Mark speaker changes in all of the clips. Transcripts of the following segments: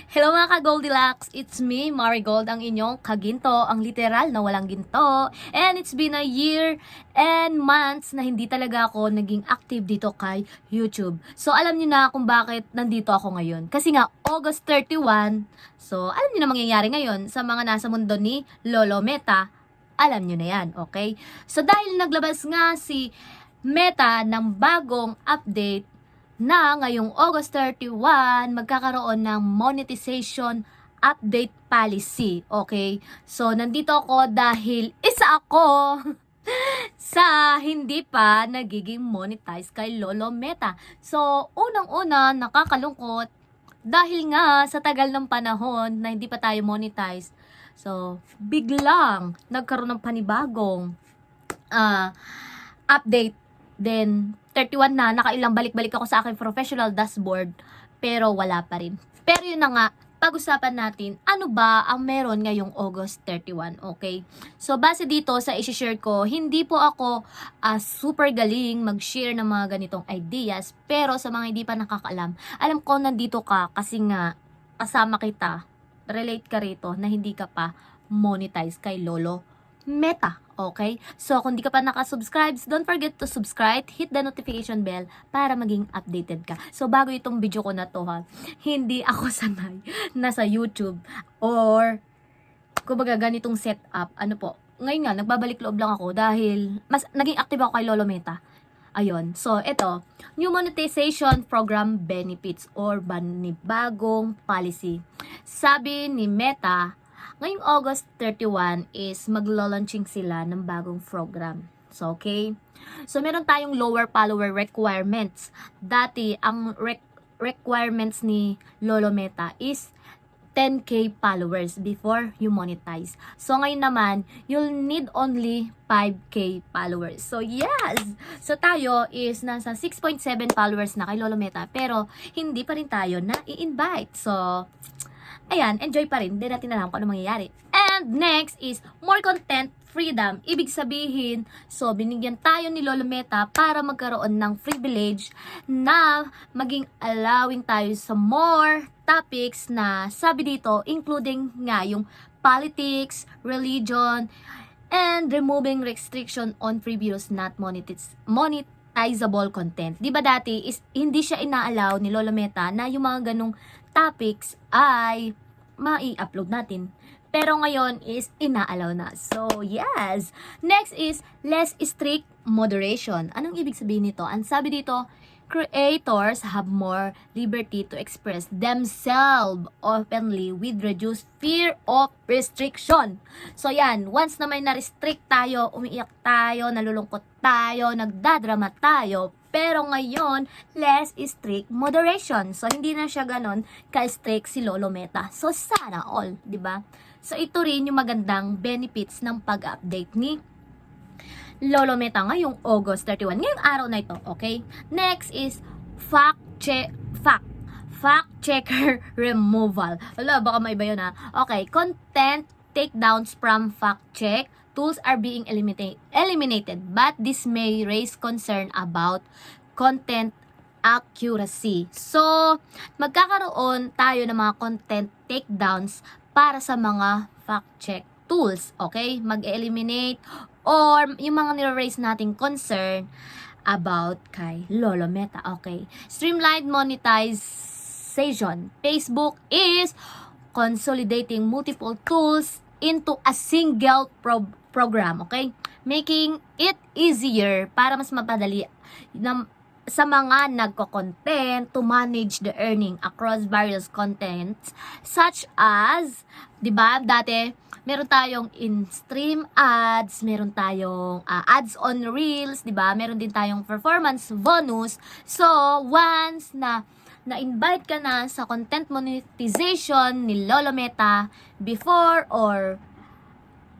Speaker 1: Hello mga ka-Goldilocks! It's me, Marigold, ang inyong kaginto, ang literal na walang ginto. And it's been a year and months na hindi talaga ako naging active dito kay YouTube. So alam niyo na kung bakit nandito ako ngayon. Kasi nga, August 31, so alam niyo na mangyayari ngayon sa mga nasa mundo ni Lolo Meta. Alam niyo na yan, okay? So dahil naglabas nga si Meta ng bagong update, na ngayong August 31, magkakaroon ng monetization update policy. Okay? So, nandito ako dahil isa ako sa hindi pa nagiging monetize kay Lolo Meta. So, unang-una, nakakalungkot dahil nga sa tagal ng panahon na hindi pa tayo monetize. So, biglang nagkaroon ng panibagong update. Then, 31 na, nakailang balik-balik ako sa aking professional dashboard, pero wala pa rin. Pero yun na nga, pag-usapan natin, ano ba ang meron ngayong August 31, okay? So, base dito sa isi-share ko, hindi po ako super galing mag-share ng mga ganitong ideas, pero sa mga hindi pa nakakaalam, alam ko nandito ka kasi nga, kasama kita, relate ka rito na hindi ka pa monetize kay Lolo Meta. Okay? So, kung di ka pa nakasubscribe, don't forget to subscribe, hit the notification bell para maging updated ka. So, bago itong video ko na to ha, hindi ako sanay na sa YouTube or kumbaga ganitong setup. Ano po, ngayon nga, nagbabalik loob lang ako dahil mas naging active ako kay Lolo Meta. Ayun. So, ito, new monetization program benefits or bagong policy. Sabi ni Meta, ngayong August 31 is maglo-launching sila ng bagong program. So, okay? So, meron tayong lower follower requirements. Dati, ang requirements ni Lolo Meta is 10k followers before you monetize. So, ngayon naman, you'll need only 5k followers. So, yes! So, tayo is nasa 6.7 followers na kay Lolo Meta, pero hindi pa rin tayo na-i-invite. So, ayan, enjoy pa rin. Hindi natin alam kung ano mangyayari. And next is more content freedom. Ibig sabihin, so binigyan tayo ni Lolo Meta para magkaroon ng privilege na maging allowing tayo sa more topics na sabi dito, including nga yung politics, religion, and removing restriction on previous not monetizable content. Di ba dati is hindi siya ina-allow ni Lolo Meta na yung mga ganong topics ay mai-upload natin. Pero ngayon is ina-allow na. So, yes. Next is less strict moderation. Anong ibig sabihin nito? Ang sabi dito, creators have more liberty to express themselves openly with reduced fear of restriction. So yan, once na may na-restrict tayo, umiiyak tayo, nalulungkot tayo, nagdadrama tayo, pero ngayon, less strict moderation. So hindi na siya ganon ka-strict si Lolo Meta. So sana all, di ba? So ito rin yung magandang benefits ng pag-update ni Lolo Meta ngayong August 31. Ngayong araw na ito, okay? Next is fact checker removal. Wala, baka may iba yun ha. Okay, content takedowns from fact check tools are being eliminated, but this may raise concern about content accuracy. So, magkakaroon tayo ng mga content takedowns para sa mga fact check tools, okay? Mag-eliminate or yung mga nire-raise nating concern about kay Lolo Meta, okay? Streamlined monetization. Facebook is consolidating multiple tools into a single program, okay? Making it easier para mas mapadali sa mga nagko-content to manage the earning across various contents such as, 'di ba? Dati meron tayong in-stream ads, meron tayong ads on reels, 'di ba? Meron din tayong performance bonus. So, once na na-invite ka na sa content monetization ni Lolo Meta before or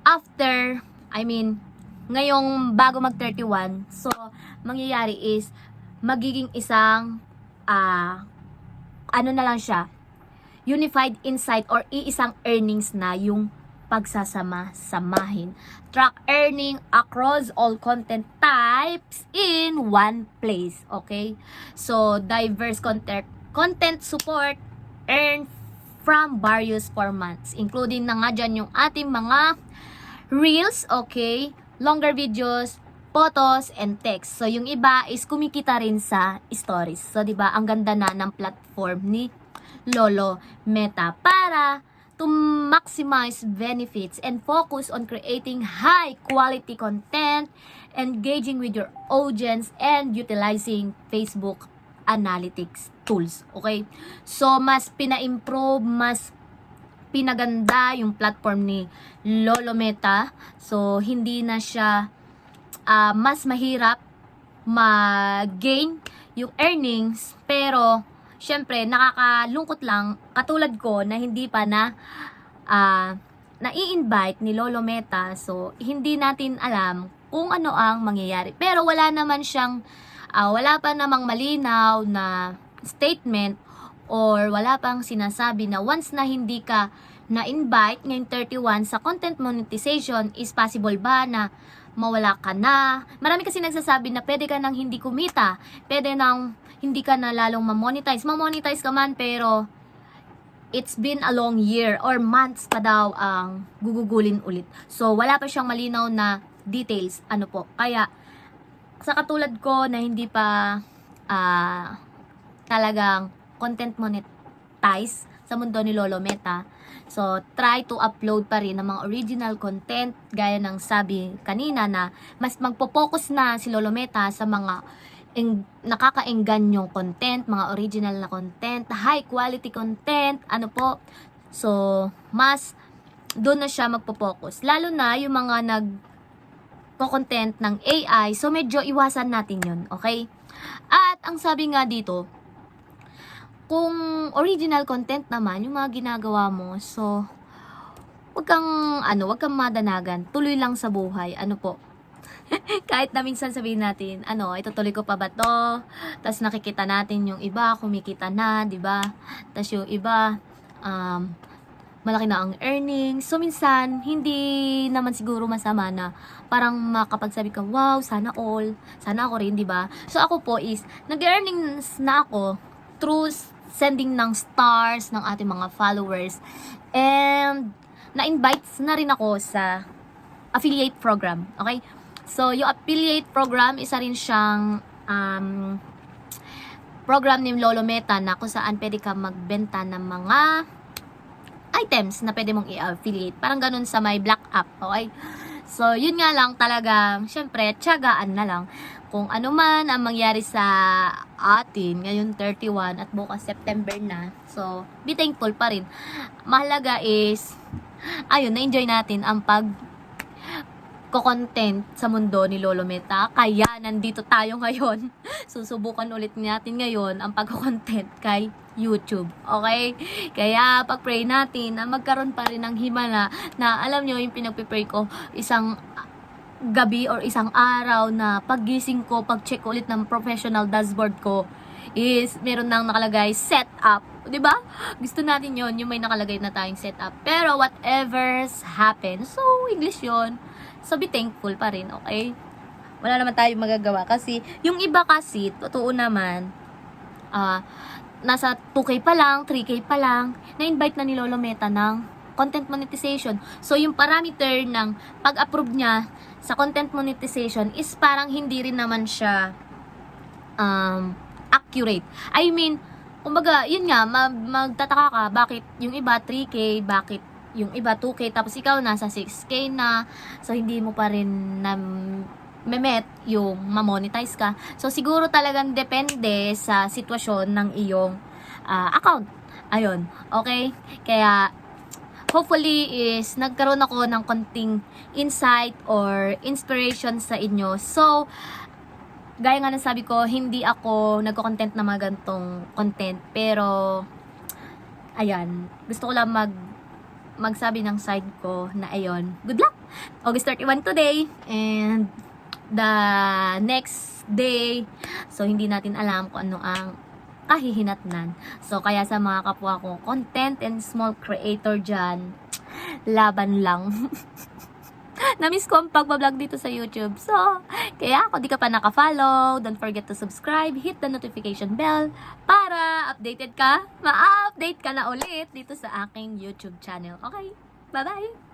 Speaker 1: after, I mean, ngayong bago mag-31, so, mangyayari is, magiging isang, ano na lang siya, unified insight or iisang earnings na yung pagsasama-samahin. Track earning across all content types in one place, okay? So, diverse content support, earn from various formats, including na nga dyan yung ating mga reels, okay, longer videos, photos, and text. So, yung iba is kumikita rin sa stories. So, di ba ang ganda na ng platform ni Lolo Meta para to maximize benefits and focus on creating high quality content, engaging with your audience, and utilizing Facebook analytics tools. Okay? So, mas pina-improve, mas pinaganda yung platform ni Lolo Meta. So, hindi na siya mas mahirap mag-gain yung earnings, pero syempre nakakalungkot lang katulad ko na hindi pa na-i-invite ni Lolo Meta. So hindi natin alam kung ano ang mangyayari, pero wala naman siyang wala pa namang malinaw na statement or wala pang sinasabi na once na hindi ka na-invite ngayong 31 sa content monetization, is possible ba na mawala ka na. Marami kasi nagsasabi na pwede ka nang hindi kumita, pwede nang hindi ka na lalong ma-monetize. Ma-monetize ka man, pero it's been a long year or months pa daw ang gugugulin ulit. So, wala pa siyang malinaw na details. Ano po. Kaya, sa katulad ko na hindi pa talagang content monetize sa mundo ni Lolo Meta, so, try to upload pa rin ng mga original content, gaya ng sabi kanina na mas magpo-focus na si Lolo Meta sa mga nakakaengganyong content, mga original na content, high quality content, ano po. So, mas doon na siya magpo-focus. Lalo na yung mga nagko-content ng AI, so medyo iwasan natin yun, okay? At ang sabi nga dito, kung original content naman, yung mga ginagawa mo, so, wag kang madanagan. Tuloy lang sa buhay. Ano po? Kahit na minsan sabihin natin, itutuloy ko pa ba to? Tapos nakikita natin yung iba, kumikita na, di ba? Tapos yung iba, malaki na ang earnings. So, minsan, hindi naman siguro masama na parang makapagsabi ka, wow, sana all. Sana ako rin, di ba? So, ako po is, nag-earnings na ako through sending ng stars ng ating mga followers, and na-invite na rin ako sa affiliate program, okay? So, yung affiliate program, isa rin siyang program ni Lolo Meta na kung saan pwede ka magbenta ng mga items na pwede mong i-affiliate. Parang ganun sa may Black App, okay? So, yun nga lang talaga, syempre, tiyagaan na lang. Kung ano man ang mangyari sa atin, ngayon 31 at bukas September na. So, be thankful pa rin. Mahalaga is, na-enjoy natin ang content sa mundo ni Lolo Meta. Kaya, nandito tayo ngayon. Susubukan ulit natin ngayon ang pag-content kay YouTube. Okay? Kaya, pag-pray natin na magkaroon pa rin ng himala na, alam nyo, yung pinag-pray ko, isang gabi or isang araw na paggising ko, pag-check ulit ng professional dashboard ko, is meron nang nakalagay setup. 'Di ba? Gusto natin yon, yung may nakalagay na tayong setup. Pero whatever's happens, so English yon. So be thankful pa rin, okay? Wala naman tayong magagawa kasi yung iba kasi, totoo naman, nasa 2K pa lang, 3K pa lang, na-invite na ni Lolo Meta ng content monetization. So, yung parameter ng pag-approve niya sa content monetization is parang hindi rin naman siya accurate. I mean, kumbaga, yun nga, magtataka ka, bakit yung iba 3K, bakit yung iba 2K, tapos ikaw nasa 6K na, so hindi mo pa rin na memet yung ma-monetize ka. So, siguro talagang depende sa sitwasyon ng iyong account. Ayun, okay? Kaya, hopefully is nagkaroon ako ng konting insight or inspiration sa inyo. So, gaya nga ng sabi ko, hindi ako nagko-content na mga gantong content. Pero, ayan, gusto ko lang magsabi ng side ko na ayun, good luck! August 31 today, and the next day, so hindi natin alam kung ano ang kahihinatnan. So, kaya sa mga kapwa ko, content and small creator dyan, laban lang. Na-miss ko ang pagbablog dito sa YouTube. So, kaya kung di ka pa naka-follow, don't forget to subscribe, hit the notification bell para updated ka, ma-update ka na ulit dito sa aking YouTube channel. Okay? Bye-bye!